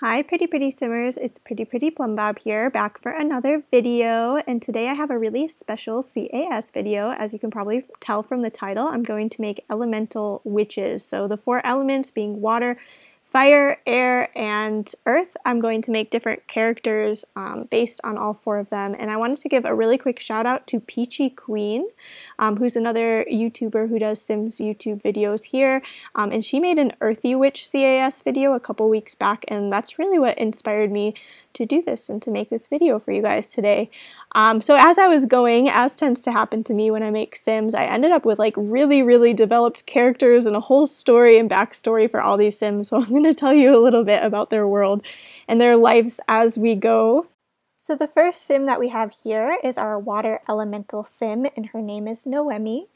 Hi pretty simmers, it's Pretty Plum Bob here, back for another video, and today I have a really special CAS video. As you can probably tell from the title, I'm going to make elemental witches. So the four elements being water, fire, air, and earth. I'm going to make different characters based on all four of them, and I wanted to give a really quick shout out to Peachy Queen, who's another YouTuber who does Sims YouTube videos here, and she made an Earthy Witch CAS video a couple weeks back, and that's really what inspired me to do this and to make this video for you guys today. So as I was going, as tends to happen to me when I make Sims, I ended up with like really developed characters and a whole story and backstory for all these Sims, so I'm going to tell you a little bit about their world and their lives as we go. So the first Sim that we have here is our water elemental Sim, and her name is Noemi.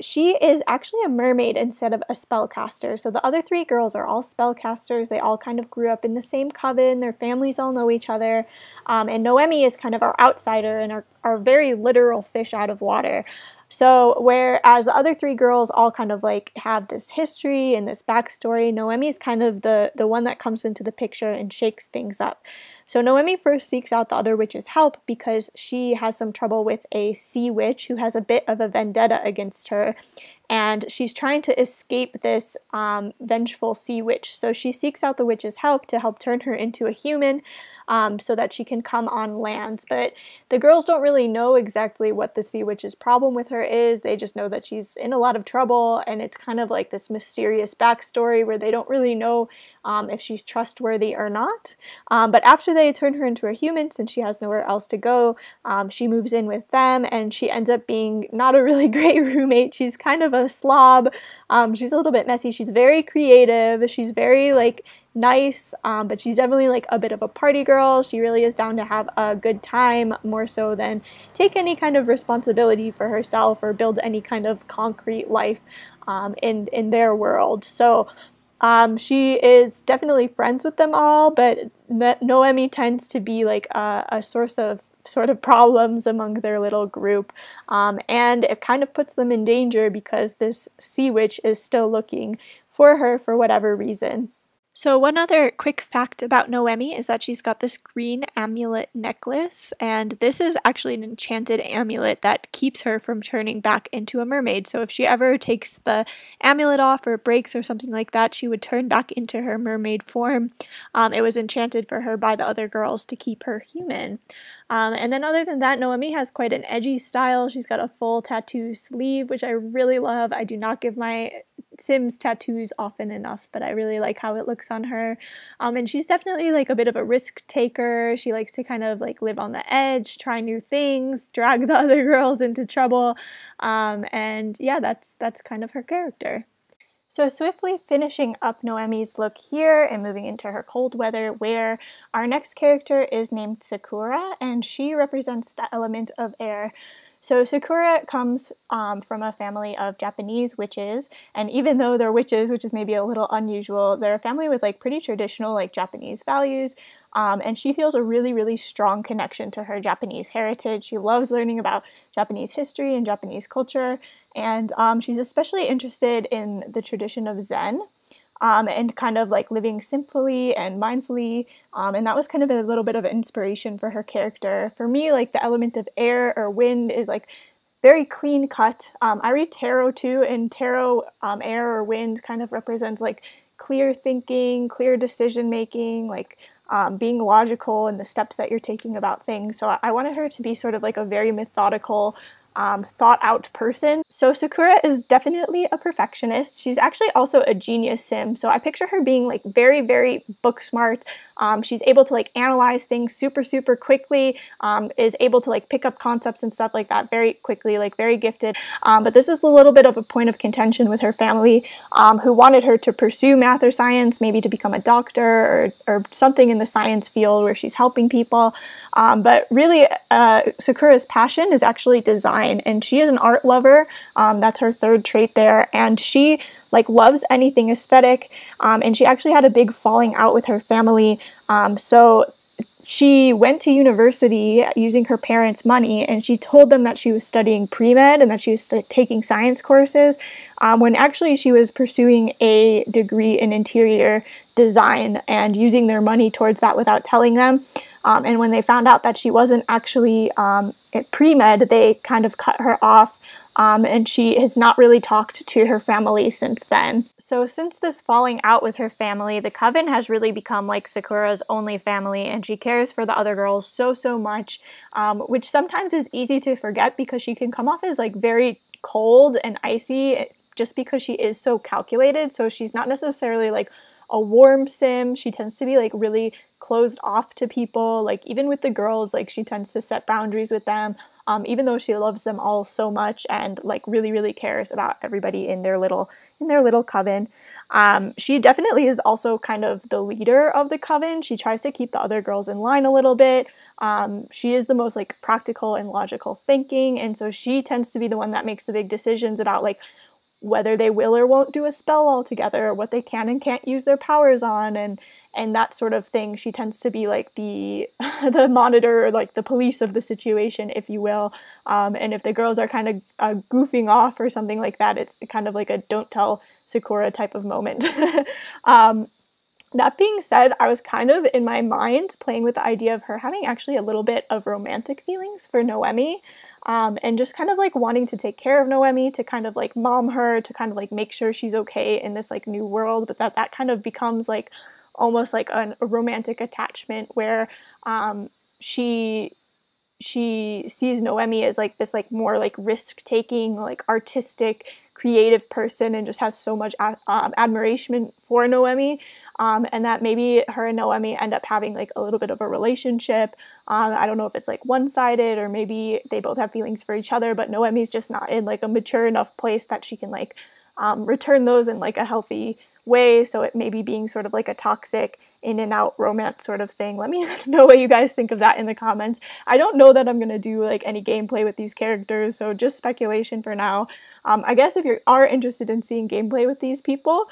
She is actually a mermaid instead of a spellcaster. So the other three girls are all spellcasters. They all kind of grew up in the same coven. Their families all know each other. And Noemi is kind of our outsider and our very literal fish out of water. So whereas the other three girls all kind of like have this history and this backstory, Noemi's kind of the one that comes into the picture and shakes things up. So Noemi first seeks out the other witch's help because she has some trouble with a sea witch who has a bit of a vendetta against her, and she's trying to escape this vengeful sea witch. So she seeks out the witch's help to help turn her into a human so that she can come on land. But the girls don't really know exactly what the sea witch's problem with her is. They just know that she's in a lot of trouble, and it's kind of like this mysterious backstory where they don't really know if she's trustworthy or not. But after they turn her into a human, since she has nowhere else to go, she moves in with them, and she ends up being not a really great roommate. She's kind of a slob. She's a little bit messy. She's very creative. She's very like nice, but she's definitely like a bit of a party girl. She really is down to have a good time more so than take any kind of responsibility for herself or build any kind of concrete life in their world. So she is definitely friends with them all, but Noemi tends to be like a source of sort of problems among their little group, and it kind of puts them in danger because this sea witch is still looking for her for whatever reason. So one other quick fact about Noemi is that she's got this green amulet necklace, and this is actually an enchanted amulet that keeps her from turning back into a mermaid. So if she ever takes the amulet off or breaks or something like that, she would turn back into her mermaid form. It was enchanted for her by the other girls to keep her human. And then other than that, Noemi has quite an edgy style. She's got a full tattoo sleeve, which I really love. I do not give my Sims tattoos often enough, but I really like how it looks on her. And she's definitely like a bit of a risk taker. She likes to kind of like live on the edge, try new things, drag the other girls into trouble. And yeah, that's kind of her character. So swiftly finishing up Noemi's look here and moving into her cold weather wear, our next character is named Sakura, and she represents the element of air. So Sakura comes from a family of Japanese witches, and even though they're witches, which is maybe a little unusual, they're a family with like pretty traditional like Japanese values, and she feels a really strong connection to her Japanese heritage. She loves learning about Japanese history and Japanese culture, and she's especially interested in the tradition of Zen. And kind of like living simply and mindfully, and that was kind of a little bit of inspiration for her character. For me, like the element of air or wind is like very clean cut. I read tarot too, and tarot, air or wind kind of represents like clear thinking, clear decision making, like being logical in the steps that you're taking about things. So I wanted her to be sort of like a very methodical, thought out person. So Sakura is definitely a perfectionist. She's actually also a genius Sim. So I picture her being like very book smart. She's able to like analyze things super quickly, is able to like pick up concepts and stuff like that very quickly, like very gifted. But this is a little bit of a point of contention with her family, who wanted her to pursue math or science, maybe to become a doctor or something in the science field where she's helping people. But really, Sakura's passion is actually design. And she is an art lover. That's her third trait there, and she like loves anything aesthetic, and she actually had a big falling out with her family, so she went to university using her parents' money, and she told them that she was studying pre-med and that she was taking science courses, when actually she was pursuing a degree in interior design and using their money towards that without telling them. And when they found out that she wasn't actually at pre-med, they kind of cut her off, and she has not really talked to her family since then. So since this falling out with her family, the Coven has really become like Sakura's only family, and she cares for the other girls so much, which sometimes is easy to forget because she can come off as like very cold and icy just because she is so calculated. So she's not necessarily like a warm sim. She tends to be like really closed off to people. Like even with the girls, like she tends to set boundaries with them, even though she loves them all so much and like really cares about everybody in their little coven. She definitely is also kind of the leader of the coven. She tries to keep the other girls in line a little bit. She is the most like practical and logical thinking, and so she tends to be the one that makes the big decisions about like whether they will or won't do a spell altogether, or what they can and can't use their powers on, and that sort of thing. She tends to be like the monitor, or like the police of the situation, if you will. And if the girls are kind of goofing off or something like that, it's kind of like a don't tell Sakura type of moment. That being said, I was kind of in my mind playing with the idea of her having actually a little bit of romantic feelings for Noemi, and just kind of like wanting to take care of Noemi, to kind of like mom her, to kind of like make sure she's okay in this like new world, but that kind of becomes like almost like a romantic attachment where she sees Noemi as like this like more like risk-taking, like artistic, creative person, and just has so much admiration for Noemi, and that maybe her and Noemi end up having like a little bit of a relationship. I don't know if it's like one-sided or maybe they both have feelings for each other, but Noemi's just not in like a mature enough place that she can like return those in like a healthy way, so it may be being sort of like a toxic in and out romance sort of thing. Let me know what you guys think of that in the comments. I don't know that I'm gonna do like any gameplay with these characters, so just speculation for now. I guess if you are interested in seeing gameplay with these people,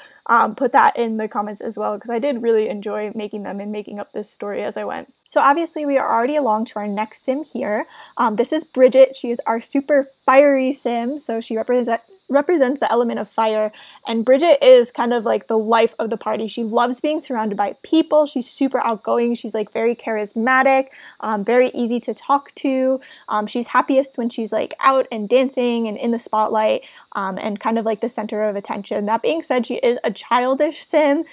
put that in the comments as well, because I did really enjoy making them and making up this story as I went. So obviously we are already along to our next sim here. This is Bridget. She is our super fiery sim, so she represents the element of fire, and Bridget is kind of like the life of the party. She loves being surrounded by people. She's super outgoing. She's like very charismatic, very easy to talk to. She's happiest when she's like out and dancing and in the spotlight, and kind of like the center of attention. That being said, she is a childish sim,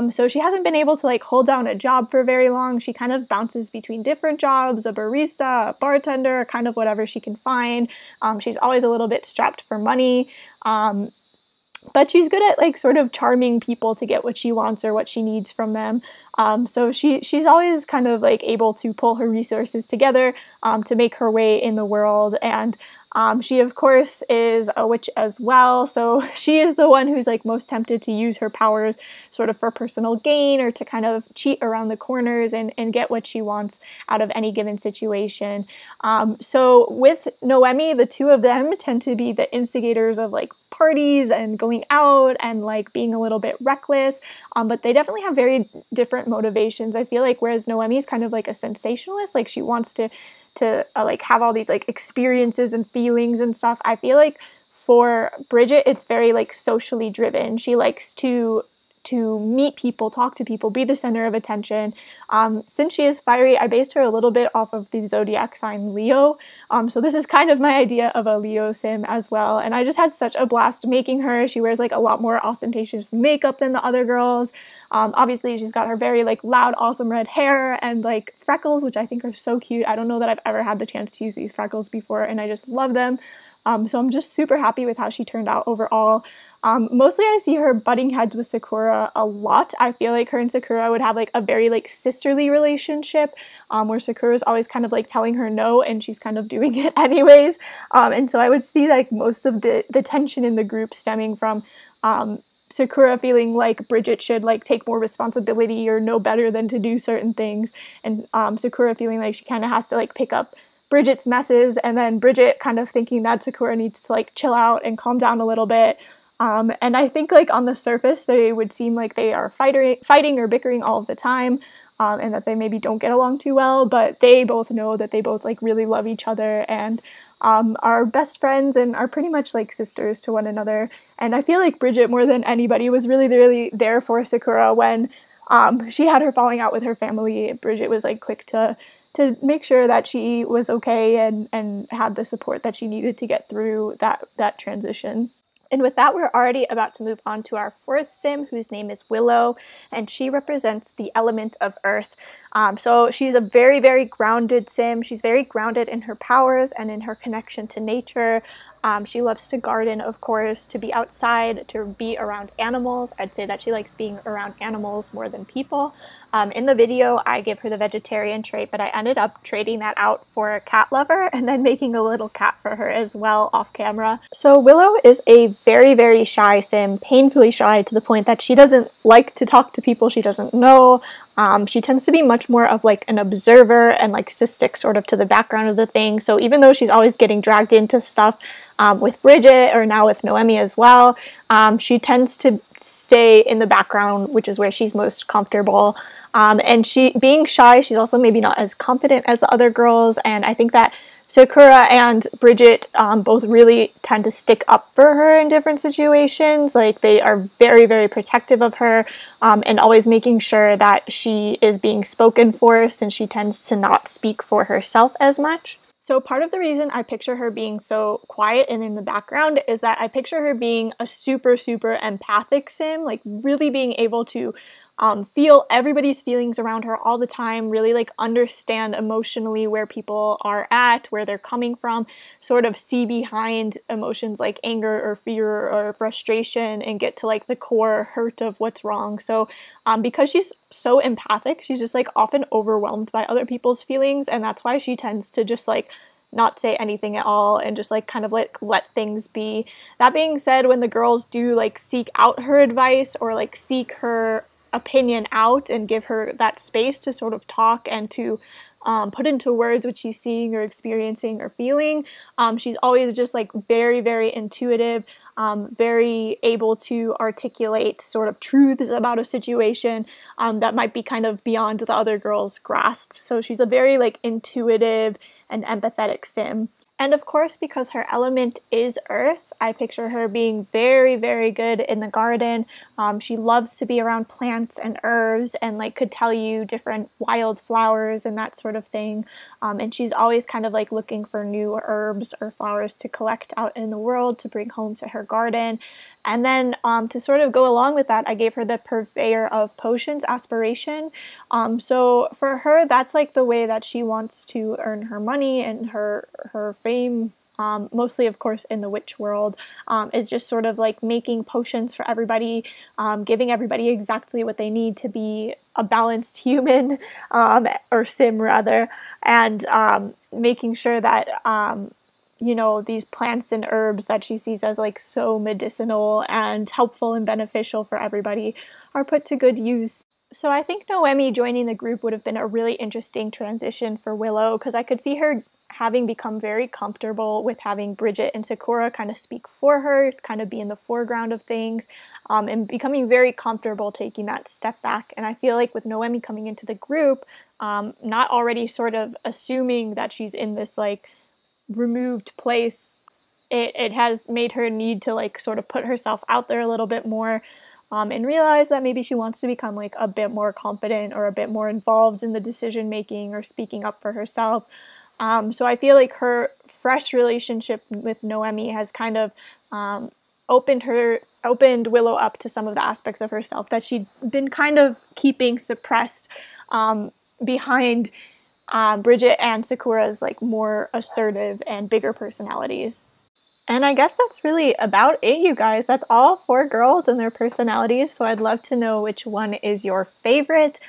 so she hasn't been able to like hold down a job for very long. She kind of bounces between different jobs, a barista, a bartender, kind of whatever she can find. She's always a little bit strapped for money. But she's good at like sort of charming people to get what she wants or what she needs from them. So she's always kind of like able to pull her resources together to make her way in the world. And she of course is a witch as well, so she is the one who's like most tempted to use her powers sort of for personal gain, or to kind of cheat around the corners and get what she wants out of any given situation. So with Noemi, the two of them tend to be the instigators of like parties and going out and like being a little bit reckless, but they definitely have very different motivations. I feel like whereas Noemi is kind of like a sensationalist, like she wants to like have all these like experiences and feelings and stuff, I feel like for Bridget it's very like socially driven. She likes to meet people, talk to people, be the center of attention. Since she is fiery, I based her a little bit off of the zodiac sign Leo. So this is kind of my idea of a Leo sim as well. And I just had such a blast making her. She wears like a lot more ostentatious makeup than the other girls. Obviously she's got her very like loud, awesome red hair and like freckles, which I think are so cute. I don't know that I've ever had the chance to use these freckles before, and I just love them. So I'm just super happy with how she turned out overall. Mostly I see her butting heads with Sakura a lot. I feel like her and Sakura would have like a very like sisterly relationship, where Sakura's always kind of like telling her no and she's kind of doing it anyways. And so I would see like most of the tension in the group stemming from Sakura feeling like Bridget should like take more responsibility or know better than to do certain things, and Sakura feeling like she kind of has to like pick up Bridget's messes, and then Bridget kind of thinking that Sakura needs to like chill out and calm down a little bit. And I think like on the surface they would seem like they are fighting or bickering all of the time, and that they maybe don't get along too well, but they both know that they both like really love each other and are best friends and are pretty much like sisters to one another. And I feel like Bridget, more than anybody, was really there for Sakura when she had her falling out with her family. Bridget was like quick to make sure that she was okay and had the support that she needed to get through that transition. And with that, we're already about to move on to our fourth sim, whose name is Willow, and she represents the element of earth. So she's a very grounded sim. She's very grounded in her powers and in her connection to nature. She loves to garden, of course, to be outside, to be around animals. I'd say that she likes being around animals more than people. In the video, I gave her the vegetarian trait, but I ended up trading that out for a cat lover and then making a little cat for her as well off camera. So Willow is a very shy sim, painfully shy to the point that she doesn't like to talk to people she doesn't know. She tends to be much more of like an observer and like to stick sort of to the background of the thing. So even though she's always getting dragged into stuff with Bridget or now with Noemi as well, she tends to stay in the background, which is where she's most comfortable. And she, being shy, she's also maybe not as confident as the other girls, and I think that Sakura and Bridget both really tend to stick up for her in different situations. Like, they are very protective of her and always making sure that she is being spoken for, since she tends to not speak for herself as much. So part of the reason I picture her being so quiet and in the background is that I picture her being a super empathic sim, like really being able to feel everybody's feelings around her all the time, really like understand emotionally where people are at, where they're coming from, sort of see behind emotions like anger or fear or frustration and get to like the core hurt of what's wrong. So because she's so empathic, she's just like often overwhelmed by other people's feelings, and that's why she tends to just like not say anything at all and just like kind of like let things be. That being said, when the girls do like seek out her advice or like seek her opinion out and give her that space to sort of talk and to put into words what she's seeing or experiencing or feeling, she's always just like very intuitive, very able to articulate sort of truths about a situation that might be kind of beyond the other girls' grasp. So she's a very like intuitive and empathetic sim. And of course, because her element is earth, I picture her being very good in the garden. She loves to be around plants and herbs and like could tell you different wild flowers and that sort of thing. And she's always kind of like looking for new herbs or flowers to collect out in the world to bring home to her garden. And then to sort of go along with that, I gave her the purveyor of potions aspiration. So for her, that's like the way that she wants to earn her money and her fame, mostly of course in the witch world, is just sort of like making potions for everybody, giving everybody exactly what they need to be a balanced human, or sim rather, and making sure that you know, these plants and herbs that she sees as like so medicinal and helpful and beneficial for everybody are put to good use. So I think Noemi joining the group would have been a really interesting transition for Willow, because I could see her having become very comfortable with having Bridget and Sakura kind of speak for her, kind of be in the foreground of things, and becoming very comfortable taking that step back. And I feel like with Noemi coming into the group, not already sort of assuming that she's in this like removed place, it has made her need to like sort of put herself out there a little bit more, and realize that maybe she wants to become like a bit more confident or a bit more involved in the decision making or speaking up for herself. So I feel like her fresh relationship with Noemi has kind of opened Willow up to some of the aspects of herself that she'd been kind of keeping suppressed behind Bridget and Sakura's like more assertive and bigger personalities. And I guess that's really about it, you guys. That's all 4 girls and their personalities, so I'd love to know which one is your favorite,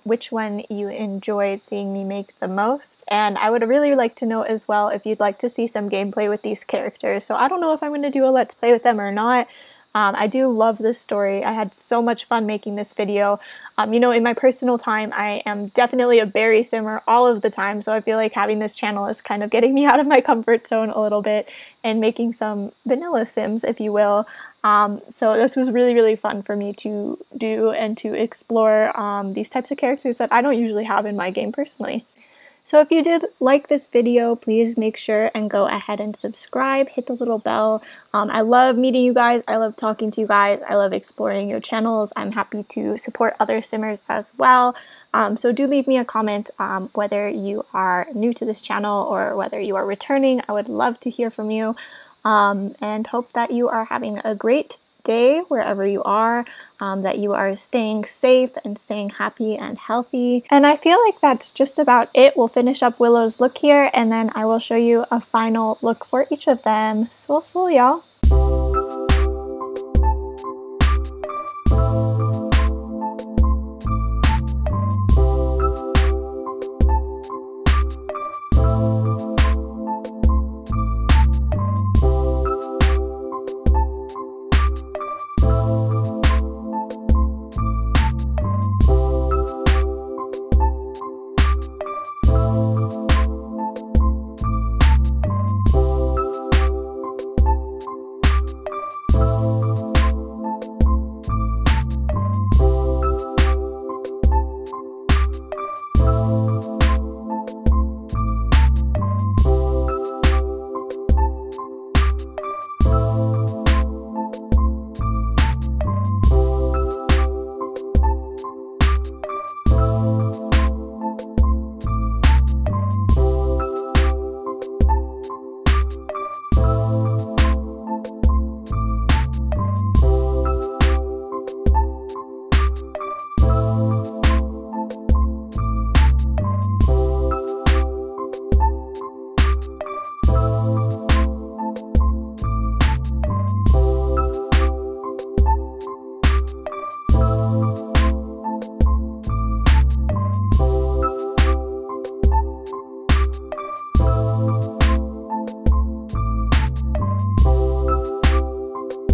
which one you enjoyed seeing me make the most, and I would really like to know as well if you'd like to see some gameplay with these characters. So I don't know if I'm going to do a let's play with them or not. I do love this story. I had so much fun making this video. You know, in my personal time, I am definitely a berry simmer all of the time, so I feel like having this channel is kind of getting me out of my comfort zone a little bit and making some vanilla sims, if you will. So this was really, really fun for me to do and to explore these types of characters that I don't usually have in my game personally. So if you did like this video, please make sure and go ahead and subscribe, hit the little bell. I love meeting you guys, I love talking to you guys, I love exploring your channels. I'm happy to support other simmers as well. So do leave me a comment whether you are new to this channel or whether you are returning. I would love to hear from you, and hope that you are having a great day wherever you are, that you are staying safe and staying happy and healthy. And I feel like that's just about it. We'll finish up Willow's look here, and then I will show you a final look for each of them. So y'all.